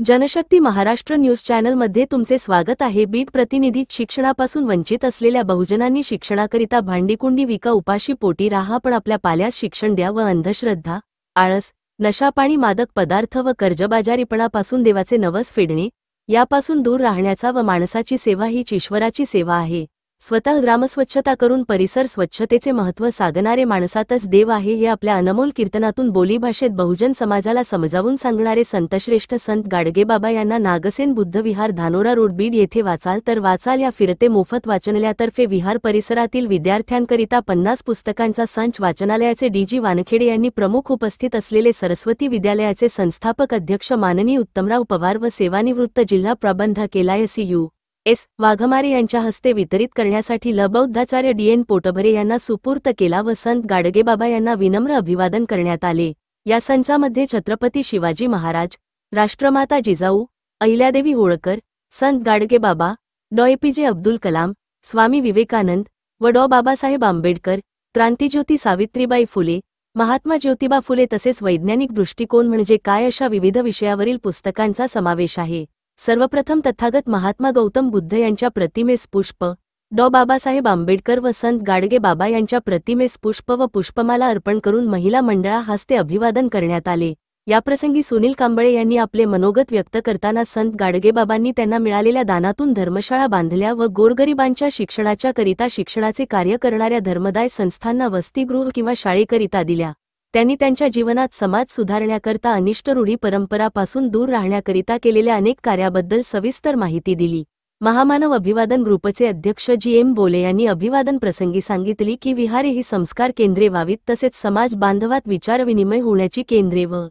Janshakti Maharashtra news चॅनलमध्ये तुमचे स्वागत आहे। बीड प्रतिनिधी शिक्षणापासून वंचित असलेल्या बहुजनांनी शिक्षणाकरिता भांडीकुंडी विका उपाशी पोटी राहा, पण आपल्या पाल्यास शिक्षण द्या व अंधश्रद्धा, आळस, नशापाणी, मादक पदार्थ व कर्जबाजारीपणापासून देवाचे नवस फेडणे यापासून दूर राहण्याचा व माणसाची सेवा हीच ईश्वराची सेवा आहे। स्वतः ग्रामस्वच्छता करून परिसर स्वच्छतेचे महत्त्व सांगणारे माणसातच देव आहे हे आपल्या अनमोल कीर्तनातून बोलीभाषेत बहुजन समाजाला समजावून सांगणारे संतश्रेष्ठ संत गाडगेबाबा यांना नागसेन बुद्ध विहार, धानोरा रोड, बीड येथे वाचाल तर वाचाल या फिरते मोफत वाचनालयातर्फे विहार परिसरातील विद्यार्थ्यांकरिता 50 पुस्तकांचा संच वाचनालयाचे डी.जी. वानखेडे यांनी प्रमुख उपस्थित असलेले सरस्वती विद्यालयाचे संस्थापक अध्यक्ष माननीय उत्तमराव पवार व सेवानिवृत्त जिल्हा प्रबंधक LISU एस. वाघमारे यांच्या हस्ते वितरित करण्यासाठी लबौद्धाचार्य D.N. पोटभरे यांना सुपूर्त केला व संत गाडगेबाबा यांना विनम्र अभिवादन करण्यात आले। या संचामध्ये छत्रपती शिवाजी महाराज, राष्ट्रमाता जिजाऊ, अहिल्यादेवी होळकर, संत गाडगेबाबा, डॉ. APJ अब्दुल कलाम, स्वामी विवेकानंद व डॉ. बाबासाहेब आंबेडकर, क्रांतिज्योती सावित्रीबाई फुले, महात्मा ज्योतिबा फुले तसेच वैज्ञानिक दृष्टिकोन म्हणजे काय अशा विविध विषयावरील पुस्तकांचा समावेश आहे। सर्वप्रथम तथागत महात्मा गौतम बुद्ध यांच्या प्रतिमेस पुष्प, डॉ. बाबासाहेब आंबेडकर व संत गाडगेबाबा यांच्या प्रतिमेस पुष्प व पुष्पमाला अर्पण करून महिला मंडळा हस्ते अभिवादन करण्यात आले। याप्रसंगी सुनील कांबळे यांनी आपले मनोगत व्यक्त करताना संत गाडगेबाबांनी त्यांना मिळालेल्या दानातून धर्मशाळा बांधल्या व गोरगरिबांच्या शिक्षणाच्या करिता शिक्षणाचे कार्य करणाऱ्या धर्मदाय संस्थांना वसतिगृह किंवा शाळेकरिता दिल्या। त्यांनी त्यांच्या जीवनात समाज सुधारण्याकरता अनिष्ट रूढी परंपरापासून दूर राहण्याकरिता केलेल्या अनेक कार्याबद्दल सविस्तर माहिती दिली। महामानव अभिवादन ग्रुपचे अध्यक्ष G.M. बोले यांनी अभिवादन प्रसंगी सांगितले की विहारे ही संस्कार केंद्रे व्हावीत तसेच समाज बांधवात विचारविनिमय होण्याची केंद्रे व